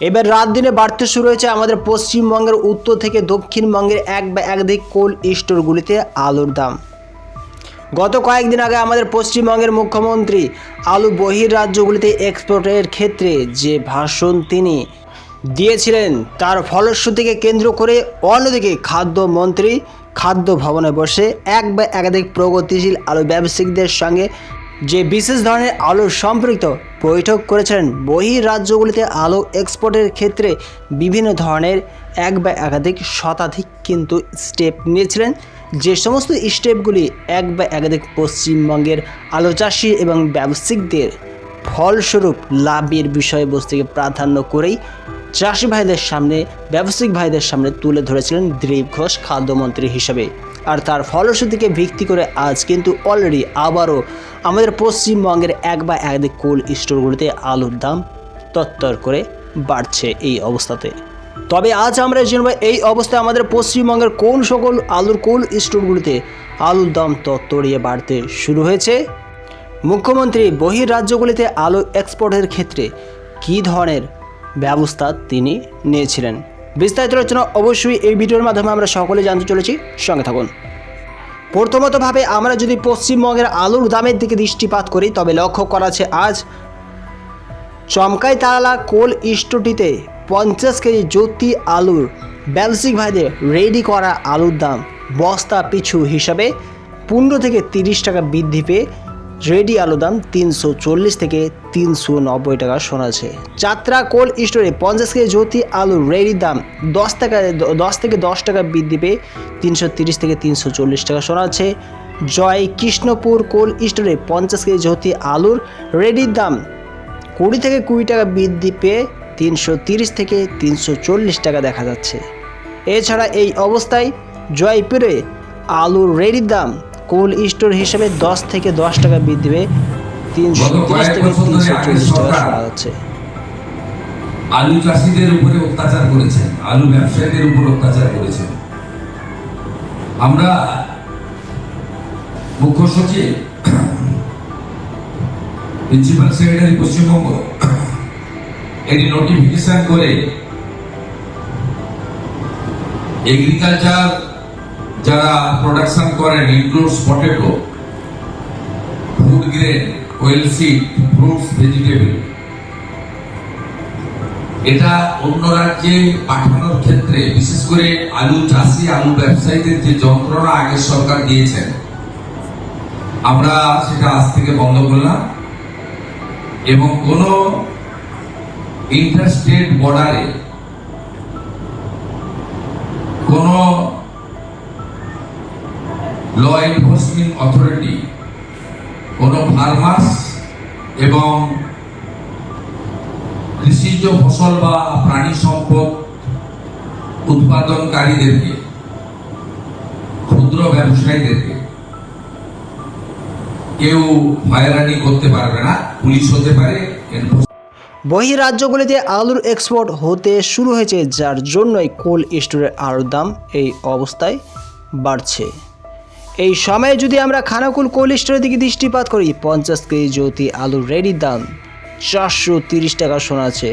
এবার রাত দিনে বাড়তে শুরু হয়েছে আমাদের পশ্চিমবঙ্গের উত্তর থেকে দক্ষিণবঙ্গের এক বা একাধিক কোল্ড স্টোরগুলিতে আলুর দাম। গত কয়েকদিন আগে আমাদের পশ্চিমবঙ্গের মুখ্যমন্ত্রী আলু বহির্রাজ্যগুলিতে এক্সপোর্টের ক্ষেত্রে যে ভাষণ তিনি দিয়েছিলেন তার ফলশ্রুতিকে কেন্দ্র করে অন্যদিকে খাদ্যমন্ত্রী খাদ্য ভবনে বসে এক বা একাধিক প্রগতিশীল আলু ব্যবসায়িকদের সঙ্গে যে বিশেষ ধরনের আলু সম্পৃক্ত বৈঠক করেছিলেন। বহির্রাজ্যগুলিতে আলু এক্সপোর্টের ক্ষেত্রে বিভিন্ন ধরনের এক বা একাধিক শতাধিক কিন্তু স্টেপ নিয়েছিলেন, যে সমস্ত স্টেপগুলি এক বা একাধিক পশ্চিমবঙ্গের আলু চাষি এবং ব্যবসায়িকদের ফলস্বরূপ লাভের বিষয়বস্তুকে প্রাধান্য করেই চাষি ভাইদের সামনে ব্যবসায়িক ভাইদের সামনে তুলে ধরেছিলেন দিলীপ ঘোষ খাদ্যমন্ত্রী হিসেবে। আর তার ফলশ্রুতিকে ভিত্তি করে আজ কিন্তু অলরেডি আবারও আমাদের পশ্চিমবঙ্গের এক বা একাধিক কোল্ড স্টোরগুলিতে আলুর দাম তত্তর করে বাড়ছে এই অবস্থাতে। তবে আজ আমরা জানব এই অবস্থায় আমাদের পশ্চিমবঙ্গের কোন সকল আলুর কোল্ড স্টোরগুলিতে আলুর দাম তত্তরিয়ে বাড়তে শুরু হয়েছে, মুখ্যমন্ত্রী বহির্রাজ্যগুলিতে আলু এক্সপোর্টের ক্ষেত্রে কী ধরনের ব্যবস্থা তিনি নিয়েছিলেন। বিস্তারিত আলোচনা অবশ্যই এই ভিডিওর মাধ্যমে আমরা সকলে জানতে চলেছি, সঙ্গে থাকুন। প্রথমতভাবে আমরা যদি পশ্চিমবঙ্গের আলুর দামের দিকে দৃষ্টিপাত করি তবে লক্ষ্য করা আছে আজ চমকাই তালা কোল্ড স্টোরটিতে 50 কেজি জ্যোতি আলুর ব্যবসায়িক ভাইদের রেডি করা আলুর দাম বস্তা পিছু হিসাবে 15 থেকে 30 টাকা বৃদ্ধি পেয়ে রেডি আলুর দাম 340 থেকে 390 টাকা শোনাচ্ছে। যাত্রা কোল্ড স্টোরে 50 কেজি জ্যোতি আলুর রেডির দাম 10 থেকে 10 টাকা বৃদ্ধি পেয়ে 330 থেকে 340 টাকা শোনাচ্ছে। জয় কৃষ্ণপুর কোল্ড স্টোরে 50 কেজি জ্যোতি আলুর রেডির দাম 20 থেকে 20 টাকা বৃদ্ধি পেয়ে 330 থেকে 340 টাকা দেখা যাচ্ছে। এছাড়া এই অবস্থায় জয়পুরে আলুর রেডির দাম কোল্ড স্টোর হিসেবে 10 থেকে 10 টাকা বৃদ্ধি পেয়ে 330 থেকে 340 টাকা শোনা যাচ্ছে। আলু চাষিদের উপরে অত্যাচার করেছেন, আলু ব্যবসায়ীদের উপর অত্যাচার করেছেন। আমরা মুখ্য সচিব, প্রিন্সিপাল সেক্রেটারি পশ্চিমবঙ্গ এটি নোটিফিকেশন করে এগ্রিকালচার যারা প্রোডাকশন করেন includes potato, food grain, well seed, fruits, vegetable, এটা অন্য রাজ্যে পাঠানোর ক্ষেত্রে বিশেষ করে আলু চাষি আলু ব্যবসায়ীদের যে যন্ত্রণা আগের সরকার দিয়েছেন আমরা সেটা আজ থেকে বন্ধ করলাম এবং কোন ইন্টারস্টেট বর্ডারে কোন ল এনফোর্সমেন্ট অথরিটি কোন ফার্মার্স এবং কৃষিজ ফসল বা প্রাণী সম্পদ উৎপাদনকারীদেরকে, ক্ষুদ্র ব্যবসায়ীদেরকে কেউ হয়রানি করতে পারবে না, পুলিশ হতে পারে। বহির্রাজ্যগুলিতে আলুর এক্সপোর্ট হতে শুরু হয়েছে, যার জন্যই কোল্ড স্টোরের আলুর দাম এই অবস্থায় বাড়ছে। এই সময়ে যদি আমরা খানাকুল কোল্ড স্টোরের দিকে দৃষ্টিপাত করি 50 কেজি জ্যোতি আলুর রেডির দাম 430 টাকা শোনাচ্ছে।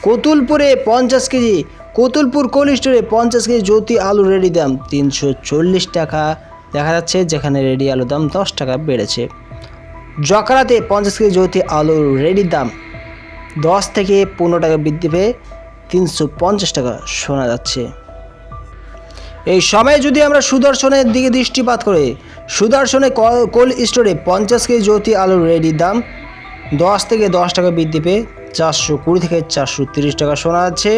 কতুলপুরে 50 কেজি কতুলপুর কোল্ড স্টোরে 50 কেজি জ্যোতি আলুর রেডির দাম 340 টাকা দেখা যাচ্ছে, যেখানে রেডি আলুর দাম 10 টাকা বেড়েছে। জকরাতে 50 কেজি জ্যোতি আলুর রেডির দাম 10 থেকে 15 টাকা বৃদ্ধি পেয়ে 350 টাকা শোনা যাচ্ছে। এই সময়ে যদি আমরা সুদর্শনের দিকে দৃষ্টিপাত করি সুদর্শনে কোল্ড স্টোরে 50 কেজি জ্যোতি আলুর রেডির দাম 10 থেকে 10 টাকা বৃদ্ধি পেয়ে 420 থেকে 430 টাকা শোনা যাচ্ছে।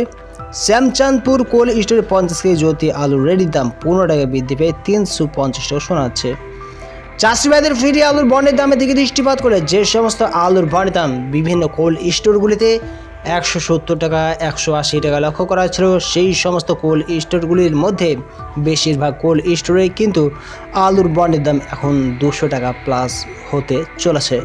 শ্যামচাঁদপুর কোল্ড স্টোরে 50 কেজি জ্যোতি আলুর রেডির দাম 15 টাকা বৃদ্ধি পেয়ে 350 টাকা শোনা যাচ্ছে। চাষি ভাইদের ফ্রি আলুর বন্ডের দামের দিকে দৃষ্টিপাত করে যে সমস্ত আলুর বন্ডের দাম বিভিন্ন কোল্ড স্টোরগুলিতে 170 টাকা 180 টাকা লক্ষ্য করা ছিল, সেই সমস্ত কোল্ড স্টোরগুলির মধ্যে বেশিরভাগ কোল্ড স্টোরে কিন্তু আলুর বন্ডের দাম এখন 200 টাকা প্লাস হতে চলেছে।